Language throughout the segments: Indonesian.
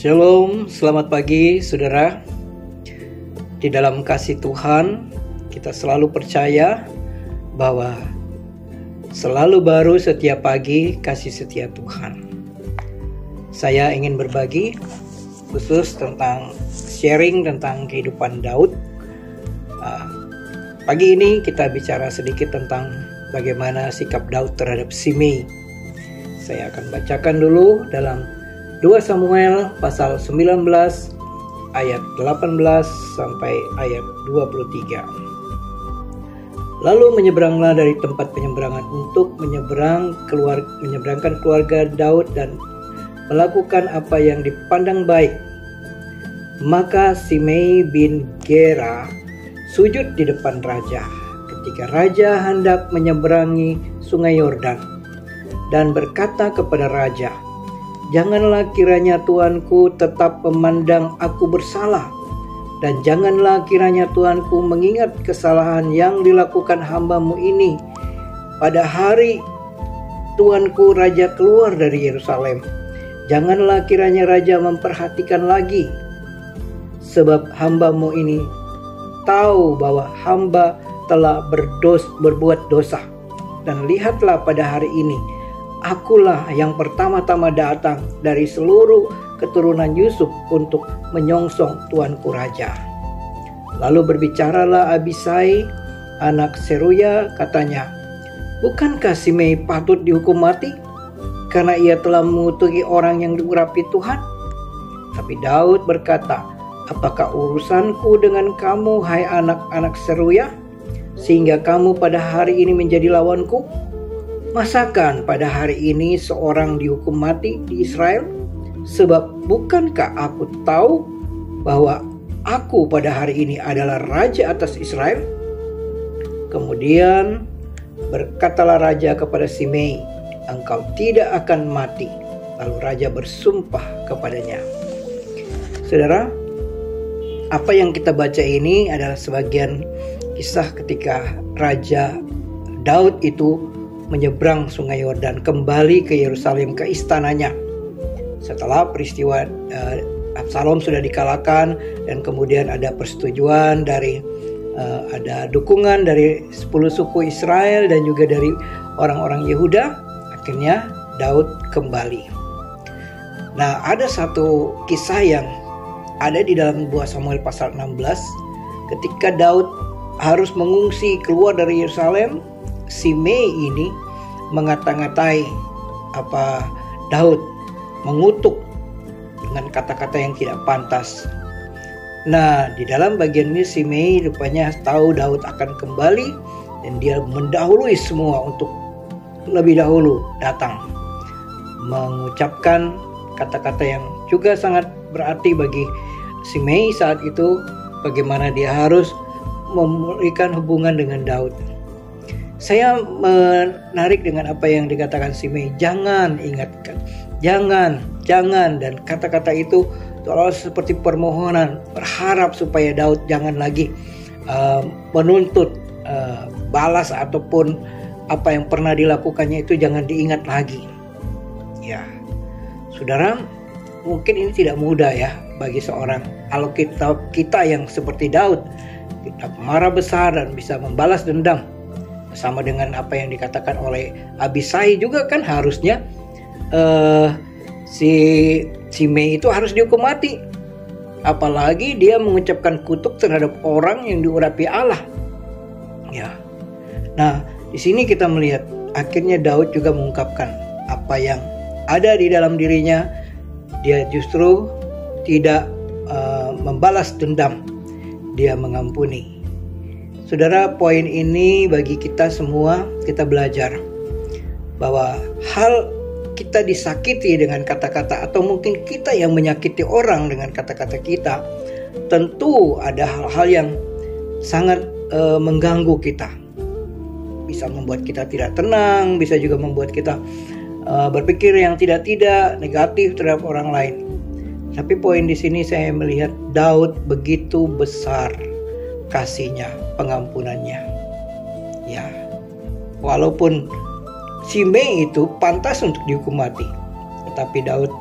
Shalom, selamat pagi saudara. Di dalam kasih Tuhan, kita selalu percaya bahwa selalu baru setiap pagi kasih setia Tuhan. Saya ingin berbagi khusus tentang sharing tentang kehidupan Daud. Pagi ini kita bicara sedikit tentang bagaimana sikap Daud terhadap Shimei. Saya akan bacakan dulu dalam 2 Samuel pasal 19 ayat 18 sampai ayat 23. Lalu menyeberanglah dari tempat penyeberangan untuk menyeberangkan keluarga Daud dan melakukan apa yang dipandang baik. Maka Shimei bin Gera sujud di depan raja ketika raja hendak menyeberangi sungai Yordan dan berkata kepada raja, "Janganlah kiranya Tuanku tetap memandang aku bersalah, dan janganlah kiranya Tuanku mengingat kesalahan yang dilakukan hamba-Mu ini pada hari Tuanku Raja keluar dari Yerusalem. Janganlah kiranya Raja memperhatikan lagi, sebab hamba-Mu ini tahu bahwa hamba telah berbuat dosa. Dan lihatlah pada hari ini, akulah yang pertama-tama datang dari seluruh keturunan Yusuf untuk menyongsong tuanku raja." Lalu berbicaralah Abisai, anak Seruya, katanya, "Bukankah Shimei patut dihukum mati karena ia telah mengutuki orang yang diurapi Tuhan?" Tapi Daud berkata, "Apakah urusanku dengan kamu, hai anak-anak Seruya, sehingga kamu pada hari ini menjadi lawanku? Masakan pada hari ini seorang dihukum mati di Israel? Sebab bukankah aku tahu bahwa aku pada hari ini adalah raja atas Israel?" Kemudian berkatalah raja kepada Shimei, "Engkau tidak akan mati." Lalu raja bersumpah kepadanya. Saudara, apa yang kita baca ini adalah sebagian kisah ketika Raja Daud itu menyeberang sungai Yordan kembali ke Yerusalem, ke istananya, setelah peristiwa Absalom sudah dikalahkan dan kemudian ada persetujuan dari ada dukungan dari 10 suku Israel dan juga dari orang-orang Yehuda. Akhirnya Daud kembali. Nah, ada satu kisah yang ada di dalam 2 Samuel pasal 16 ketika Daud harus mengungsi keluar dari Yerusalem. Shimei ini mengata-ngatai Daud, mengutuk dengan kata-kata yang tidak pantas. Nah, di dalam bagian ini Shimei rupanya tahu Daud akan kembali dan dia mendahului semua untuk lebih dahulu datang, mengucapkan kata-kata yang juga sangat berarti bagi Shimei saat itu, bagaimana dia harus memulihkan hubungan dengan Daud. Saya menarik dengan apa yang dikatakan Shimei, jangan, ingatkan, jangan, dan kata-kata itu seolah seperti permohonan, berharap supaya Daud jangan lagi menuntut balas ataupun apa yang pernah dilakukannya itu jangan diingat lagi. Ya, saudara, mungkin ini tidak mudah ya bagi seorang, kalau kita yang seperti Daud, kita marah besar dan bisa membalas dendam. Sama dengan apa yang dikatakan oleh Abisai juga kan, harusnya si Shimei itu harus dihukum mati. Apalagi dia mengucapkan kutuk terhadap orang yang diurapi Allah. Ya. Nah, di sini kita melihat akhirnya Daud juga mengungkapkan apa yang ada di dalam dirinya. Dia justru tidak membalas dendam. Dia mengampuni. Saudara, poin ini bagi kita semua, kita belajar bahwa hal kita disakiti dengan kata-kata atau mungkin kita yang menyakiti orang dengan kata-kata kita, tentu ada hal-hal yang sangat mengganggu kita. Bisa membuat kita tidak tenang, bisa juga membuat kita berpikir yang tidak-tidak negatif terhadap orang lain. Tapi poin di sini saya melihat Daud begitu besar kasihnya, pengampunannya. Ya, walaupun Shimei itu pantas untuk dihukum mati, tetapi Daud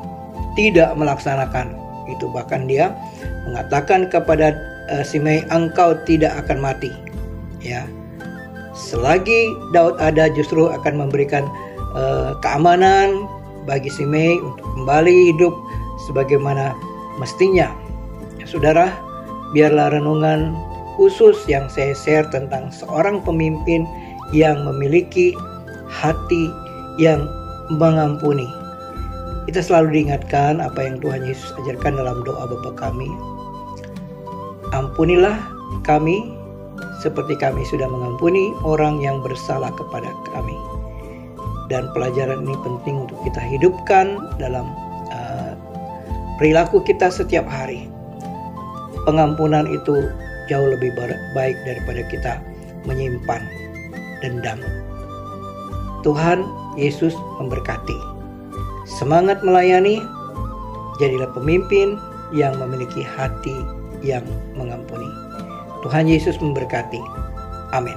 tidak melaksanakan Itu bahkan dia mengatakan kepada Simei, engkau tidak akan mati. Ya, selagi Daud ada justru akan memberikan keamanan bagi Simei untuk kembali hidup sebagaimana mestinya. Ya, saudara, biarlah renungan khusus yang saya share tentang seorang pemimpin yang memiliki hati yang mengampuni. Kita selalu diingatkan apa yang Tuhan Yesus ajarkan dalam doa Bapa kami. Ampunilah kami seperti kami sudah mengampuni orang yang bersalah kepada kami. Dan pelajaran ini penting untuk kita hidupkan dalam perilaku kita setiap hari. Pengampunan itu jauh lebih baik daripada kita menyimpan dendam. Tuhan Yesus memberkati. Semangat melayani, jadilah pemimpin yang memiliki hati yang mengampuni. Tuhan Yesus memberkati. Amin.